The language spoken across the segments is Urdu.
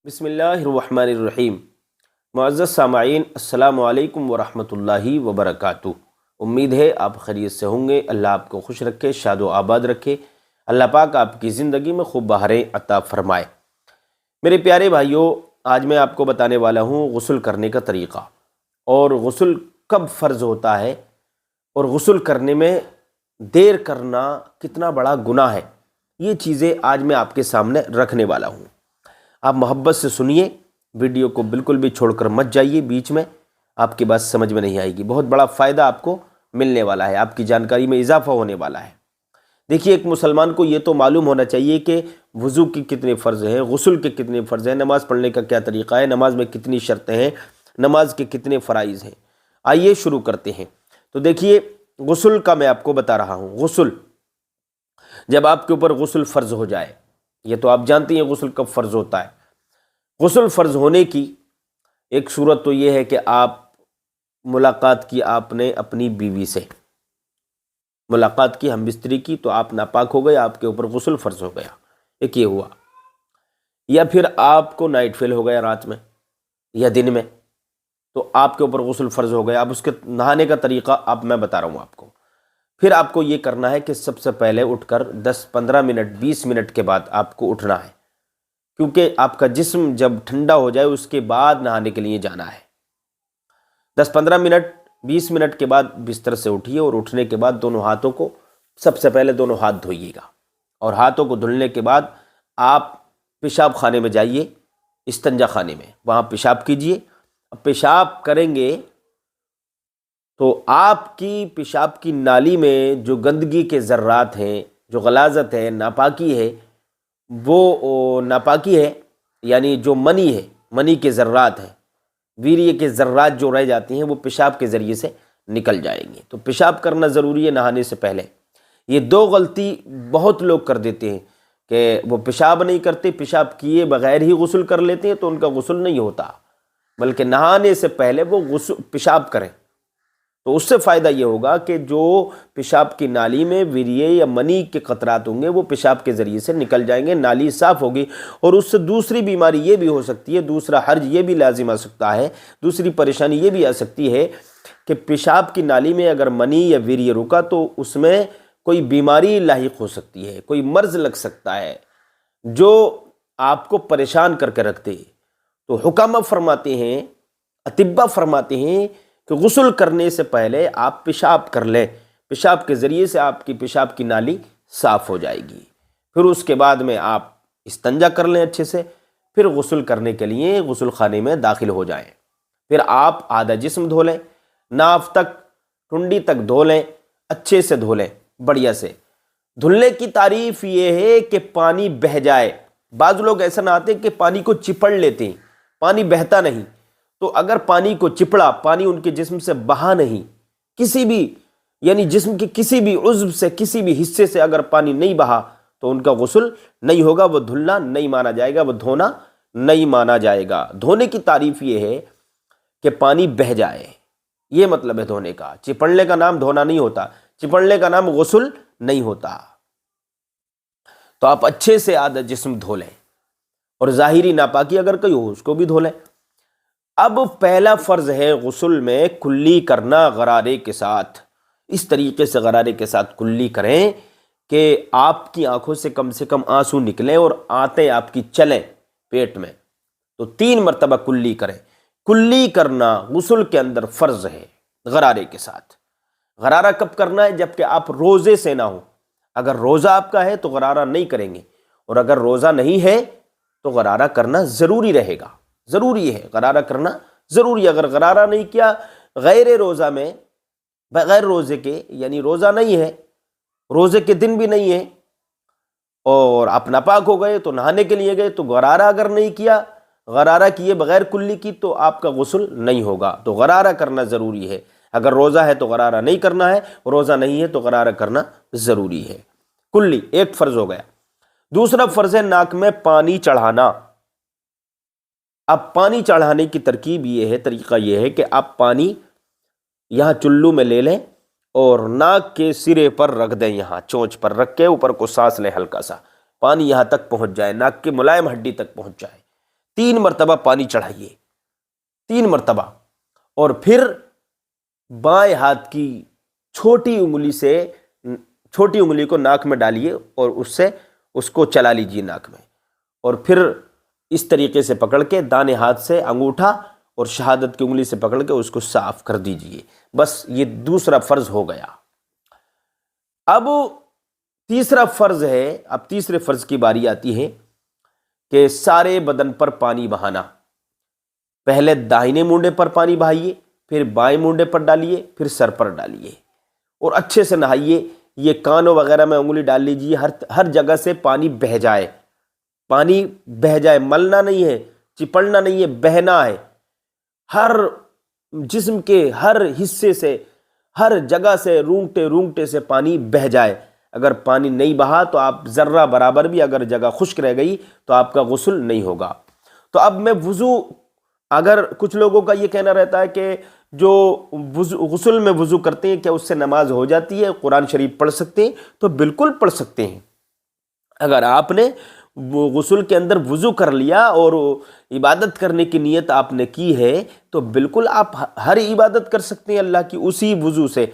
بسم اللہ الرحمن الرحیم۔ معزز سامعین، السلام علیکم ورحمۃ اللہ وبرکاتہ۔ امید ہے آپ خیریت سے ہوں گے۔ اللہ آپ کو خوش رکھے، شاد و آباد رکھے۔ اللہ پاک آپ کی زندگی میں خوب بہاریں عطا فرمائے۔ میرے پیارے بھائیوں، آج میں آپ کو بتانے والا ہوں غسل کرنے کا طریقہ، اور غسل کب فرض ہوتا ہے، اور غسل کرنے میں دیر کرنا کتنا بڑا گناہ ہے۔ یہ چیزیں آج میں آپ کے سامنے رکھنے والا ہوں۔ آپ محبت سے سنیے، ویڈیو کو بالکل بھی چھوڑ کر مت جائیے بیچ میں، آپ کی بات سمجھ میں نہیں آئے گی۔ بہت بڑا فائدہ آپ کو ملنے والا ہے، آپ کی جانکاری میں اضافہ ہونے والا ہے۔ دیکھیے، ایک مسلمان کو یہ تو معلوم ہونا چاہیے کہ وضو کی کتنے فرض ہیں، غسل کے کتنے فرض ہیں، نماز پڑھنے کا کیا طریقہ ہے، نماز میں کتنی شرطیں ہیں، نماز کے کتنے فرائض ہیں۔ آئیے شروع کرتے ہیں۔ تو دیکھیے، غسل کا میں آپ کو بتا رہا ہوں۔ غسل، جب آپ کے اوپر غسل فرض ہو جائے، یہ تو آپ جانتے ہیں غسل کب فرض ہوتا ہے۔ غسل فرض ہونے کی ایک صورت تو یہ ہے کہ آپ ملاقات کی، آپ نے اپنی بیوی سے ملاقات کی، ہم بستری کی، تو آپ ناپاک ہو گئے، آپ کے اوپر غسل فرض ہو گیا، ایک یہ ہوا۔ یا پھر آپ کو نائٹ فیل ہو گیا رات میں یا دن میں، تو آپ کے اوپر غسل فرض ہو گیا۔ اب اس کے نہانے کا طریقہ اب میں بتا رہا ہوں آپ کو۔ پھر آپ کو یہ کرنا ہے کہ سب سے پہلے اٹھ کر 10-15 منٹ 20 منٹ کے بعد آپ کو اٹھنا ہے، کیونکہ آپ کا جسم جب ٹھنڈا ہو جائے اس کے بعد نہانے کے لیے جانا ہے۔ 10-15 منٹ 20 منٹ کے بعد بستر سے اٹھیے، اور اٹھنے کے بعد دونوں ہاتھوں کو، سب سے پہلے دونوں ہاتھ دھوئیے گا، اور ہاتھوں کو دھلنے کے بعد آپ پیشاب خانے میں جائیے، استنجا خانے میں، وہاں پیشاب کیجئے۔ اب پیشاب کریں گے تو آپ کی پیشاب کی نالی میں جو گندگی کے ذرات ہیں، جو غلاظت ہے، ناپاکی ہے، وہ ناپاکی ہے، یعنی جو منی ہے، منی کے ذرات ہیں، ویریہ کے ذرات جو رہ جاتی ہیں، وہ پیشاب کے ذریعے سے نکل جائیں گے۔ تو پیشاب کرنا ضروری ہے نہانے سے پہلے۔ یہ دو غلطی بہت لوگ کر دیتے ہیں کہ وہ پیشاب نہیں کرتے، پیشاب کیے بغیر ہی غسل کر لیتے ہیں، تو ان کا غسل نہیں ہوتا، بلکہ نہانے سے پہلے وہ پیشاب کریں، تو اس سے فائدہ یہ ہوگا کہ جو پیشاب کی نالی میں ویریہ یا منی کے قطرات ہوں گے وہ پیشاب کے ذریعے سے نکل جائیں گے، نالی صاف ہوگی، اور اس سے دوسری بیماری یہ بھی ہو سکتی ہے، دوسرا حرج یہ بھی لازم آ سکتا ہے، دوسری پریشانی یہ بھی آ سکتی ہے کہ پیشاب کی نالی میں اگر منی یا ویریہ رکا تو اس میں کوئی بیماری لاحق ہو سکتی ہے، کوئی مرض لگ سکتا ہے جو آپ کو پریشان کر کے رکھتے ہیں۔ تو حکامہ فرماتے ہیں، اطباء فرماتے ہیں کہ غسل کرنے سے پہلے آپ پیشاب کر لیں، پیشاب کے ذریعے سے آپ کی پیشاب کی نالی صاف ہو جائے گی۔ پھر اس کے بعد میں آپ استنجا کر لیں اچھے سے، پھر غسل کرنے کے لیے غسل خانے میں داخل ہو جائیں۔ پھر آپ آدھا جسم دھو لیں، ناف تک، ٹنڈی تک دھو لیں، اچھے سے دھو لیں، بڑھیا سے۔ دھلنے کی تعریف یہ ہے کہ پانی بہہ جائے۔ بعض لوگ ایسا نہ آتے کہ پانی کو چپڑ لیتے ہیں، پانی بہتا نہیں۔ تو اگر پانی کو چپڑا، پانی ان کے جسم سے بہا نہیں، کسی بھی، یعنی جسم کے کسی بھی عضو سے، کسی بھی حصے سے اگر پانی نہیں بہا تو ان کا غسل نہیں ہوگا، وہ دھلنا نہیں مانا جائے گا، وہ دھونا نہیں مانا جائے گا۔ دھونے کی تعریف یہ ہے کہ پانی بہہ جائے، یہ مطلب ہے دھونے کا۔ چپڑنے کا نام دھونا نہیں ہوتا، چپڑنے کا نام غسل نہیں ہوتا۔ تو آپ اچھے سے آدھا جسم دھو لیں، اور ظاہری ناپاکی اگر کوئی ہو اس کو بھی دھو لیں۔ اب پہلا فرض ہے غسل میں کلی کرنا غرارے کے ساتھ۔ اس طریقے سے غرارے کے ساتھ کلی کریں کہ آپ کی آنکھوں سے کم آنسو نکلیں اور آنتیں آپ کی چلیں پیٹ میں۔ تو 3 مرتبہ کلی کریں۔ کلی کرنا غسل کے اندر فرض ہے غرارے کے ساتھ۔ غرارہ کب کرنا ہے؟ جب کہ آپ روزے سے نہ ہو۔ اگر روزہ آپ کا ہے تو غرارہ نہیں کریں گے، اور اگر روزہ نہیں ہے تو غرارہ کرنا ضروری رہے گا، ضروری ہے غرارہ کرنا ضروری ہے۔ اگر غرارہ نہیں کیا غیر روزہ میں، بغیر روزے کے، یعنی روزہ نہیں ہے، روزے کے دن بھی نہیں ہے، اور آپ ناپاک ہو گئے تو نہانے کے لیے گئے، تو غرارہ اگر نہیں کیا، غرارہ کیے بغیر کلی کی، تو آپ کا غسل نہیں ہوگا۔ تو غرارہ کرنا ضروری ہے۔ اگر روزہ ہے تو غرارہ نہیں کرنا ہے، روزہ نہیں ہے تو غرارہ کرنا ضروری ہے۔ کلی ایک فرض ہو گیا۔ دوسرا فرض ہے ناک میں پانی چڑھانا۔ اب پانی چڑھانے کی ترکیب یہ ہے، طریقہ یہ ہے کہ آپ پانی یہاں چلو میں لے لیں اور ناک کے سرے پر رکھ دیں، یہاں چونچ پر رکھ کے اوپر کو سانس لیں، ہلکا سا پانی یہاں تک پہنچ جائے، ناک کی ملائم ہڈی تک پہنچ جائے۔ 3 مرتبہ پانی چڑھائیے، 3 مرتبہ، اور پھر بائیں ہاتھ کی چھوٹی انگلی کو ناک میں ڈالیے اور اس کو چلا لیجیے ناک میں، اور پھر اس طریقے سے پکڑ کے دانے ہاتھ سے انگوٹھا اور شہادت کی انگلی سے پکڑ کے اس کو صاف کر دیجیے۔ بس یہ دوسرا فرض ہو گیا۔ اب تیسرا فرض ہے، اب تیسرے فرض کی باری آتی ہے کہ سارے بدن پر پانی بہانا۔ پہلے داہنے مونڈے پر پانی بہائیے، پھر بائیں مونڈے پر ڈالیے، پھر سر پر ڈالیے اور اچھے سے نہائیے۔ یہ کانوں وغیرہ میں انگلی ڈال لیجیے، ہر جگہ سے پانی بہہ جائے، پانی بہہ جائے، ملنا نہیں ہے، چپڑنا نہیں ہے، بہنا ہے۔ ہر جسم کے ہر حصے سے، ہر جگہ سے رونگٹے سے پانی بہہ جائے۔ اگر پانی نہیں بہا تو آپ ذرہ برابر بھی اگر جگہ خشک رہ گئی تو آپ کا غسل نہیں ہوگا۔ تو اب میں اگر کچھ لوگوں کا یہ کہنا رہتا ہے کہ جو غسل میں وضو کرتے ہیں کیا اس سے نماز ہو جاتی ہے، قرآن شریف پڑھ سکتے ہیں؟ تو بالکل پڑھ سکتے ہیں۔ اگر آپ نے غسل کے اندر وضو کر لیا اور عبادت کرنے کی نیت آپ نے کی ہے تو بالکل آپ ہر عبادت کر سکتے ہیں اللہ کی اسی وضو سے۔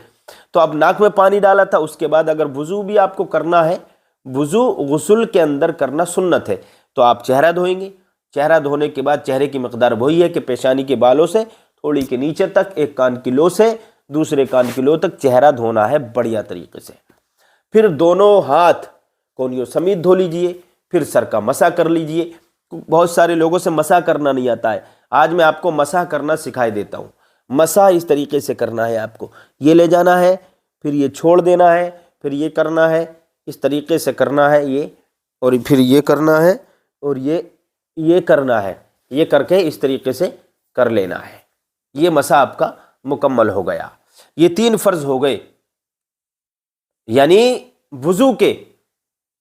تو اب ناک میں پانی ڈالا تھا، اس کے بعد اگر وضو بھی آپ کو کرنا ہے، وضو غسل کے اندر کرنا سنت ہے، تو آپ چہرہ دھوئیں گے۔ چہرہ دھونے کے بعد چہرے کی مقدار وہی ہے کہ پیشانی کے بالوں سے تھوڑی کے نیچے تک، ایک کان کی لو سے دوسرے کان کی لو تک چہرہ دھونا ہے بڑھیا طریقے سے۔ پھر دونوں ہاتھ کونیوں سمیت دھو لیجئے، پھر سر کا مسح کر لیجئے۔ بہت سارے لوگوں سے مسح کرنا نہیں آتا ہے، آج میں آپ کو مسح کرنا سکھائے دیتا ہوں۔ مسح اس طریقے سے کرنا ہے، آپ کو یہ لے جانا ہے، پھر یہ چھوڑ دینا ہے، پھر یہ کرنا ہے، اس طریقے سے کرنا ہے یہ، اور پھر یہ کرنا ہے، اور یہ کرنا ہے، یہ کر کے اس طریقے سے کر لینا ہے۔ یہ مسح آپ کا مکمل ہو گیا۔ یہ 3 فرض ہو گئے، یعنی وضو کے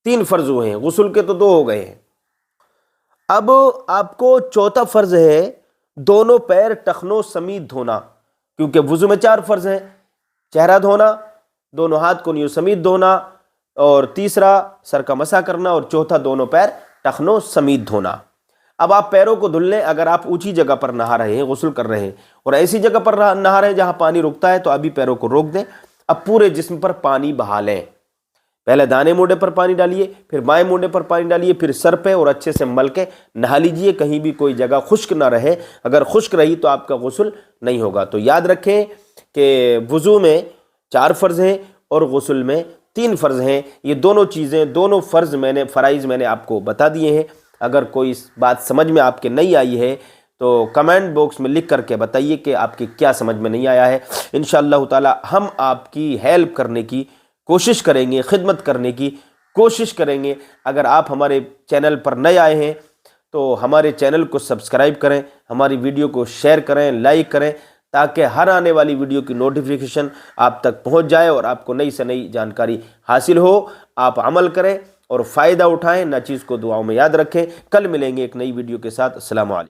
3 فرض ہوئے ہیں، غسل کے تو 2 ہو گئے ہیں۔ اب آپ کو چوتھا فرض ہے دونوں پیر ٹخنوں سمیت دھونا، کیونکہ وضو میں 4 فرض ہیں، چہرہ دھونا، دونوں ہاتھ کونیوں سمیت دھونا، اور تیسرا سر کا مسح کرنا، اور چوتھا دونوں پیر ٹخنوں سمیت دھونا۔ اب آپ پیروں کو دھل لیں۔ اگر آپ اونچی جگہ پر نہا رہے ہیں، غسل کر رہے ہیں اور ایسی جگہ پر نہا رہے ہیں جہاں پانی رکتا ہے تو ابھی پیروں کو روک دیں۔ اب پورے جسم پر پانی بہا لیں۔ پہلے دانے مونڈے پر پانی ڈالیے، پھر بائیں مونڈے پر پانی ڈالیے، پھر سر پہ، اور اچھے سے مل کے نہا لیجئے، کہیں بھی کوئی جگہ خشک نہ رہے۔ اگر خشک رہی تو آپ کا غسل نہیں ہوگا۔ تو یاد رکھیں کہ وضو میں 4 فرض ہیں اور غسل میں 3 فرض ہیں۔ یہ دونوں چیزیں، دونوں فرائض میں نے آپ کو بتا دیے ہیں۔ اگر کوئی بات سمجھ میں آپ کے نہیں آئی ہے تو کمنٹ باکس میں لکھ کر کے بتائیے کہ آپ کی کیا سمجھ میں نہیں آیا ہے۔ انشاءاللہ تعالی ہم آپ کی ہیلپ کرنے کی کوشش کریں گے، خدمت کرنے کی کوشش کریں گے۔ اگر آپ ہمارے چینل پر نئے آئے ہیں تو ہمارے چینل کو سبسکرائب کریں، ہماری ویڈیو کو شیئر کریں، لائک کریں، تاکہ ہر آنے والی ویڈیو کی نوٹیفیکیشن آپ تک پہنچ جائے اور آپ کو نئی سے نئی جانکاری حاصل ہو۔ آپ عمل کریں اور فائدہ اٹھائیں، نہ چیز کو دعاؤں میں یاد رکھیں۔ کل ملیں گے ایک نئی ویڈیو کے ساتھ۔ السلام علیکم۔